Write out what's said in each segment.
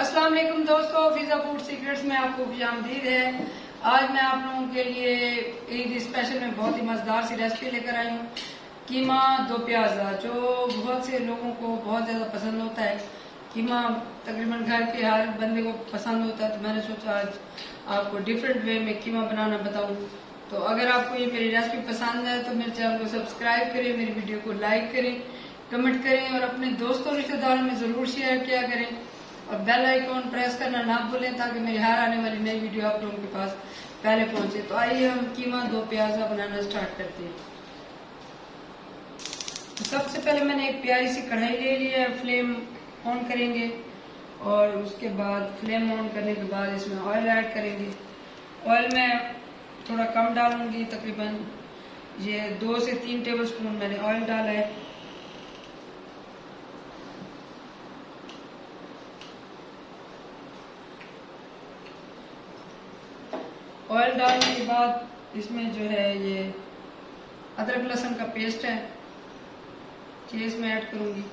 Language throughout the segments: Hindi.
अस्सलाम वालेकुम दोस्तों, फिजा फूड सीक्रेट्स में आपको खुशामदीद है। आज मैं आप लोगों के लिए ईद स्पेशल में बहुत ही मजेदार सी रेसिपी लेकर आई हूँ। कीमा दो प्याजा, जो बहुत से लोगों को बहुत ज़्यादा पसंद होता है। कीमा तकरीबन घर के हर बंदे को पसंद होता है, तो मैंने सोचा आज आपको डिफरेंट वे में कीमा बनाना बताऊँ। तो अगर आपको ये मेरी रेसिपी पसंद है तो मेरे चैनल को सब्सक्राइब करें, मेरी वीडियो को लाइक करें, कमेंट करें और अपने दोस्तों रिश्तेदारों में ज़रूर शेयर किया करें और बेल आइकॉन प्रेस करना ना भूलें ताकि मेरी हर आने वाली नई वीडियो आप लोगों के पास पहले पहुंचे। तो आइए हम कीमा दो प्याजा बनाना स्टार्ट करते हैं। तो सबसे पहले मैंने एक प्यारी सी कढ़ाई ले ली है, फ्लेम ऑन करेंगे और उसके बाद फ्लेम ऑन करने के बाद इसमें ऑयल ऐड करेंगे। ऑयल में थोड़ा कम डालूंगी, तकरीबन ये 2 से 3 टेबलस्पून मैंने ऑयल डाला है। ऑयल डालने के बाद इसमें जो है ये अदरक लहसुन का पेस्ट है, ये इसमें ऐड करूंगी।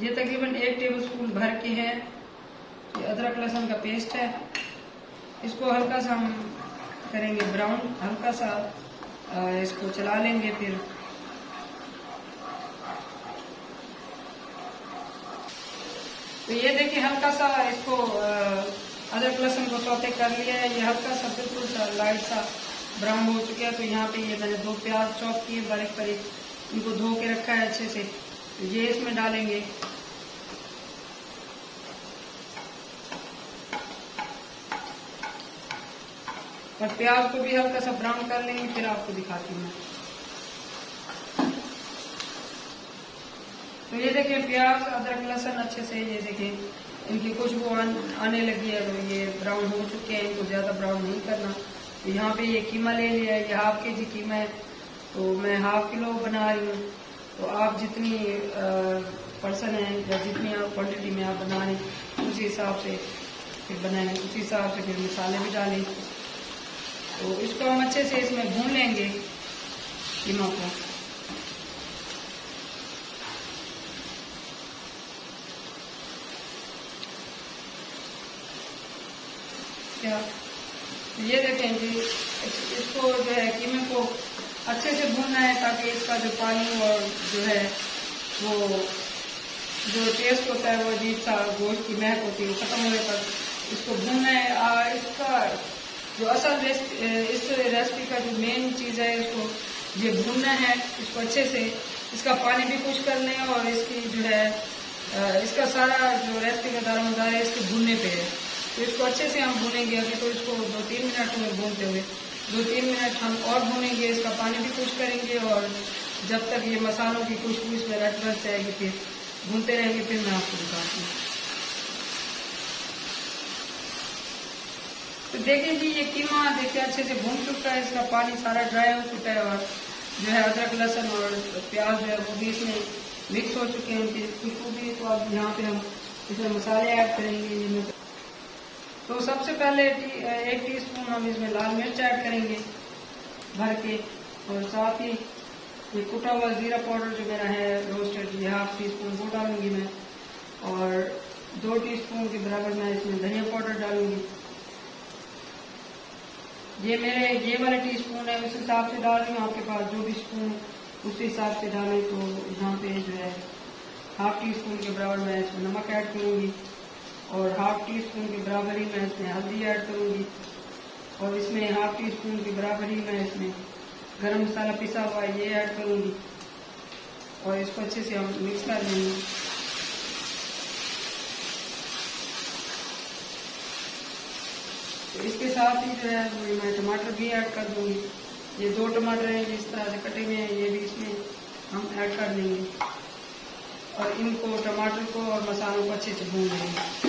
ये तकरीबन 1 टेबलस्पून भर के है। ये अदरक लहसुन का पेस्ट है, इसको हल्का सा हम करेंगे ब्राउन, हल्का सा इसको चला लेंगे। फिर तो ये देखिए हल्का सा इसको अदरक लहसुन को सौते कर लिया है। ये हल्का सा बिल्कुल सा लाइट सा ब्राउन हो चुका है। तो यहाँ पे ये मैंने 2 प्याज चॉप किए बारीक बारीक, इनको धो के रखा है अच्छे से, तो ये इसमें डालेंगे। और प्याज को भी हल्का सा ब्राउन कर लेंगे, फिर आपको दिखाती हूँ। तो ये देखिए प्याज अदरक लहसुन अच्छे से, ये देखिए इनकी खुशबू आने लगी है। तो ये ब्राउन हो चुके हैं, इनको ज़्यादा ब्राउन नहीं करना। तो यहाँ पे ये कीमा ले लिया है, ये ½ kg कीमा है, तो मैं ½ किलो बना रही हूँ। तो आप जितनी पर्सन है या जितनी आप क्वांटिटी में आप बना रहे हैं उसी हिसाब से फिर बनाएं, उसी हिसाब से फिर मसाले भी डालें। तो इसको हम अच्छे से इसमें भून लेंगे कीमा को। क्या ये देखें जी, इसको जो है कीमे को अच्छे से भूनना है ताकि इसका जो पानी और जो है वो जो टेस्ट होता है वो अजीब सा गोश्त की महक होती है वो खत्म होने पर इसको भूनना है। इसका जो असल इस रेसिपी का जो मेन चीज़ है, इसको ये भूनना है, इसको अच्छे से इसका पानी भी कुछ कर लें और इसकी जो है इसका सारा जो रेसिपी का दारोमदार है इसके भूनने पे है। तो इसको अच्छे से हम भूनेंगे। अभी तो इसको 2-3 मिनट में भूनते हुए 2-3 मिनट हम और भूनेंगे, इसका पानी भी कुछ करेंगे और जब तक ये मसालों की खुशबू इसमें रट जाएगी फिर भूनते रहेंगे। फिर मैं आपको दिखाती हूँ। तो देखिए जी, ये कीमा देखिए अच्छे से भून चुका है, इसका पानी सारा ड्राई हो चुका है और जो है अदरक लहसुन और प्याज जो है वो भी इसमें मिक्स हो चुके हैं, उनकी खुशबू भी। तो अब यहाँ पे हम इसमें मसाले ऐड करेंगे। तो सबसे पहले 1 टीस्पून हम इसमें लाल मिर्च ऐड करेंगे भर के, और साथ ही ये कुटा हुआ जीरा पाउडर जो मेरा है रोस्टेड, ये ½ टीस्पून वो डालूंगी मैं, और 2 टीस्पून के बराबर मैं इसमें धनिया पाउडर डालूंगी। ये मेरे ये वाला टीस्पून है, उस हिसाब से डाल रही हूँ, आपके पास जो भी स्पून उस हिसाब से डालें। तो यहाँ पे जो है ½ टीस्पून के बराबर मैं इसमें नमक ऐड करूँगी और ½ टीस्पून के बराबर ही मैं इसमें हल्दी ऐड करूँगी और इसमें ½ टीस्पून के बराबर ही मैं इसमें गरम मसाला पिसा हुआ ये ऐड करूँगी और इसको अच्छे से हम मिक्स कर लेंगे। तो इसके साथ ही जो है मैं टमाटर भी ऐड कर दूँगी। ये 2 टमाटर हैं जिस तरह से कटे हुए हैं, ये भी इसमें हम ऐड कर देंगे और इनको टमाटर को और मसालों को अच्छे से भून लेंगे।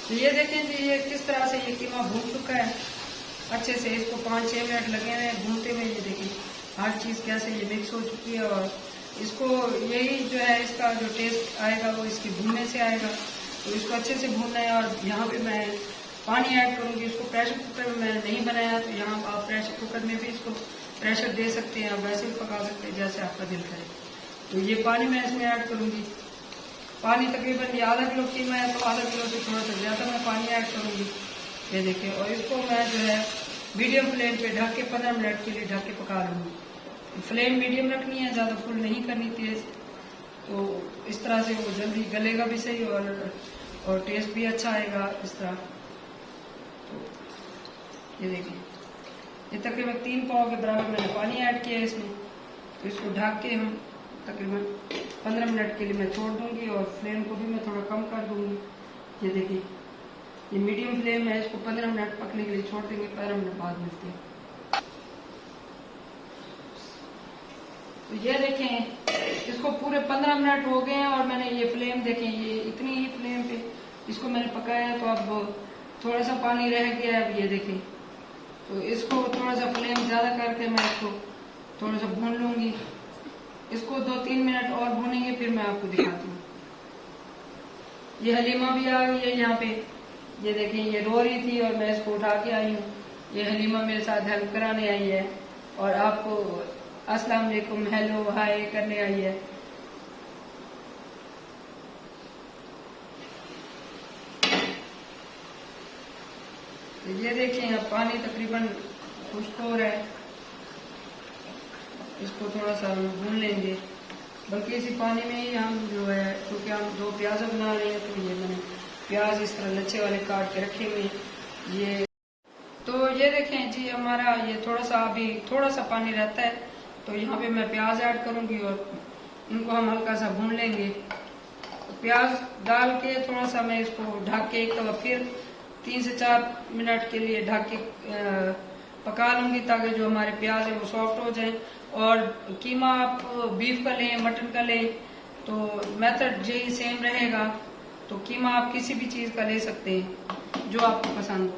तो ये देखें जी, ये किस तरह से ये कीमा भून चुका है अच्छे से। इसको 5-6 मिनट लगे हैं भूनते हुए। ये देखिए हर चीज़ कैसे ये मिक्स हो चुकी है और इसको यही जो है इसका जो टेस्ट आएगा वो इसके भूनने से आएगा। तो इसको अच्छे से भूनना है और यहाँ पे मैं पानी ऐड करूँगी। इसको प्रेशर कुकर में मैंने नहीं बनाया, तो यहाँ आप प्रेशर कुकर में भी इसको प्रेशर दे सकते हैं, आप वैसे भी पका सकते हैं जैसे आपका दिल करे। तो ये पानी मैं इसमें ऐड करूँगी। पानी तकरीबन ये आधा किलो कीमा है, तो आधा किलो से थोड़ा सा ज़्यादा मैं पानी ऐड करूँगी। ये देखिए, और इसको मैं जो है मीडियम फ्लेम पे ढक के 15 मिनट के लिए ढक के पका लूँगी। फ्लेम मीडियम रखनी है, ज़्यादा फुल नहीं करनी तेज़। तो इस तरह से वो जल्दी गलेगा भी सही और टेस्ट भी अच्छा आएगा इस तरह। तो ये देखिए, ये तकरीबन 3 पाव के बराबर मैंने पानी ऐड किया है इसमें। तो इसको ढक के हम तकरीबन 15 मिनट के लिए मैं छोड़ दूंगी, और फ्लेम को भी मैं थोड़ा कम कर दूंगी। ये देखिए, ये मीडियम फ्लेम है, इसको 15 मिनट पकने के लिए छोड़ देंगे। 15 मिनट बाद मिलते हैं। तो ये देखें, इसको पूरे 15 मिनट हो गए हैं, और मैंने ये फ्लेम देखें, ये इतनी ही फ्लेम पे इसको मैंने पकाया है। तो अब थोड़ा सा पानी रह गया है, अब ये देखें। तो इसको थोड़ा सा फ्लेम ज़्यादा करके मैं इसको थोड़ा सा भून लूँगी। इसको 2-3 मिनट और भूनेंगे, फिर मैं आपको दिखाती हूँ। ये हलीमा भी आ गई है यहाँ पे। ये देखें, ये रो रही थी और मैं इसको उठा के आई हूँ। ये हलीमा मेरे साथ हेल्प कराने आई है, और आपको अस्सलाम वालेकुम, हेलो, हाय करने आई है। तो ये देखें, अब पानी तकरीबन खुश्क हो रहा है। इसको थोड़ा सा हम भून लेंगे, बल्कि इसी पानी में ही हम जो है, क्योंकि हम 2 प्याज बना रहे हैं, तो ये मैंने प्याज इस तरह लच्छे वाले काट के रखे हुए। ये तो ये देखें जी, हमारा ये थोड़ा सा अभी थोड़ा सा पानी रहता है, तो यहाँ पे मैं प्याज ऐड करूँगी और इनको हम हल्का सा भून लेंगे। तो प्याज डाल के थोड़ा सा मैं इसको ढक के एक दफ़ा फिर 3 से 4 मिनट के लिए ढक के पका लूँगी, ताकि जो हमारे प्याज है वो सॉफ्ट हो जाए। और कीमा आप बीफ का लें, मटन का लें, तो मेथड यही सेम रहेगा। तो कीमा आप किसी भी चीज़ का ले सकते हैं जो आपको पसंद हो।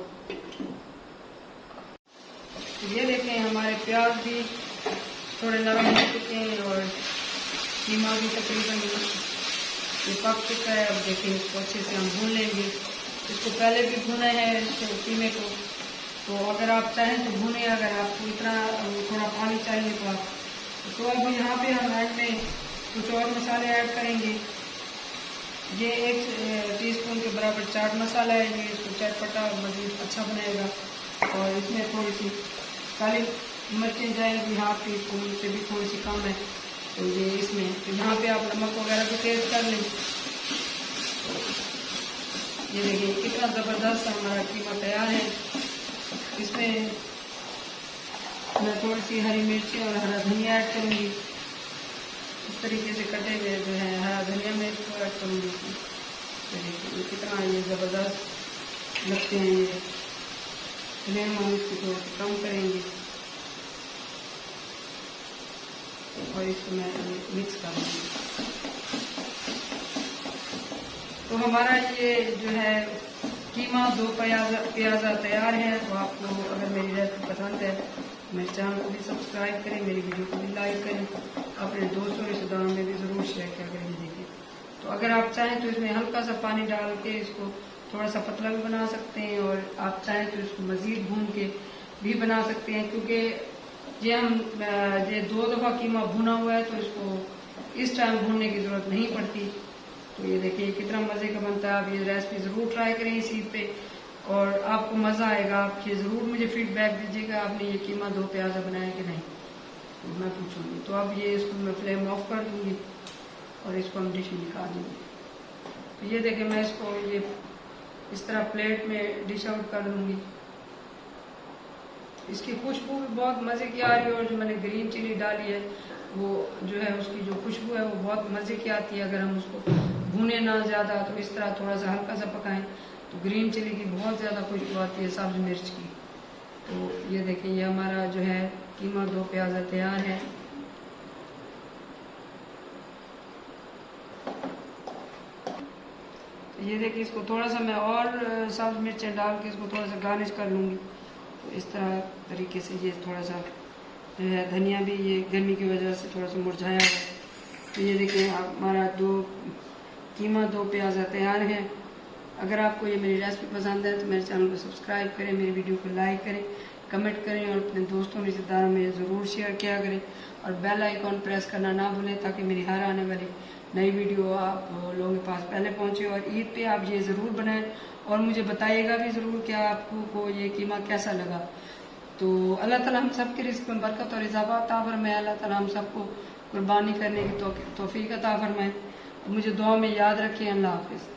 तो ये देखें, हमारे प्याज भी थोड़े नरम हो चुके हैं, और कीमा भी तकरीबन ये पक चुका है। अब देखें, इसको अच्छे से हम भून लेंगे। इसको पहले भी भुना है, इसको कीमे को। तो अगर आप चाहें तो भुने, अगर आपको इतना थोड़ा पानी चाहिए तो आप। तो अब यहाँ पे हम ऐड में कुछ और मसाले ऐड करेंगे। ये 1 टीस्पून के बराबर चाट मसाला है, ये इसको चटपटा और मज़ीद अच्छा बनाएगा। और इसमें थोड़ी सी काली मिर्चें जाएंगी, हाफ टी स्पून से भी थोड़ी सी कम है। तो ये इसमें, तो यहाँ पे आप नमक वगैरह भी टेस्ट कर लें। ये देखिए, कितना ज़बरदस्त हमारा कीमा तैयार है। इसमें मैं थोड़ी सी हरी मिर्ची और हरा धनिया ऐड करूँगी। इस तरीके से कटे हुए जो है हरा धनिया मैं इसको ऐड करूँगी। तो देखिए, कितना ये ज़बरदस्त लगते हैं। ये फ्लेम हम इसको थोड़ा सा कम करेंगे, और इसको मैं मिक्स कर दूँगी। तो हमारा ये जो है कीमा 2 प्याज़ा तैयार है। तो आपको अगर मेरी रेसिपी पसंद है, मेरे चैनल को भी सब्सक्राइब करें, मेरी वीडियो को भी लाइक करें, अपने दोस्तों रिश्तेदारों में भी ज़रूर शेयर किया करें। देखिए, तो अगर आप चाहें तो इसमें हल्का सा पानी डाल के इसको थोड़ा सा पतला भी बना सकते हैं, और आप चाहें तो इसको मज़ीद भून के भी बना सकते हैं। क्योंकि ये 2 दफ़ा कीमा भुना हुआ है, तो इसको इस टाइम भूनने की ज़रूरत नहीं पड़ती। तो ये देखिए, कितना मज़े का बनता है। आप ये रेसिपी ज़रूर ट्राई करें इस ईद पे, और आपको मज़ा आएगा। आप ये ज़रूर मुझे फीडबैक दीजिएगा, आपने ये कीमा 2 प्याज़ा बनाया कि नहीं, तो मैं पूछूंगी। तो अब ये इसको मैं फ्लेम ऑफ कर दूँगी, और इसको हम डिश में निकाल देंगे। तो ये देखिए, मैं इसको ये इस तरह प्लेट में डिश आउट कर लूँगी। इसकी खुशबू भी बहुत मज़े की आ रही है, और जो मैंने ग्रीन चिली डाली है, वो जो है उसकी जो खुशबू है वो बहुत मज़े की आती है। अगर हम उसको भूने ना ज़्यादा, तो इस तरह थोड़ा सा हल्का सा पकाएं, तो ग्रीन चिली की बहुत ज़्यादा खुशबू आती है, सब्ज़ मिर्च की। तो ये देखें, ये हमारा जो है कीमा 2 प्याज़ा तैयार है। तो ये देखिए, इसको थोड़ा सा मैं और सब्ज़ मिर्चें डाल के इसको थोड़ा सा गार्निश कर लूँगी। तो इस तरह तरीके से ये थोड़ा सा जो है धनिया भी ये गर्मी की वजह से थोड़ा सा मुरझाया है। तो ये देखिए, हमारा कीमा 2 प्याज़ा तैयार है। अगर आपको ये मेरी रेसिपी पसंद है तो मेरे चैनल को सब्सक्राइब करें, मेरी वीडियो को लाइक करें, कमेंट करें और अपने दोस्तों रिश्तेदारों में ज़रूर शेयर किया करें और बेल आइकॉन प्रेस करना ना भूलें ताकि मेरी हर आने वाली नई वीडियो आप लोगों के पास पहले पहुंचे। और ईद पे आप ये ज़रूर बनाएं और मुझे बताइएगा भी ज़रूर कि आपको ये कीमा कैसा लगा। तो अल्लाह ताला हम सब के रिस्क में बरकत और इजाफा अता फरमाए। अल्लाह ताला हम सबको कुर्बानी करने की तौफीक अता फरमाए। मुझे दुआ में याद रखें। अल्लाह हाफिज़।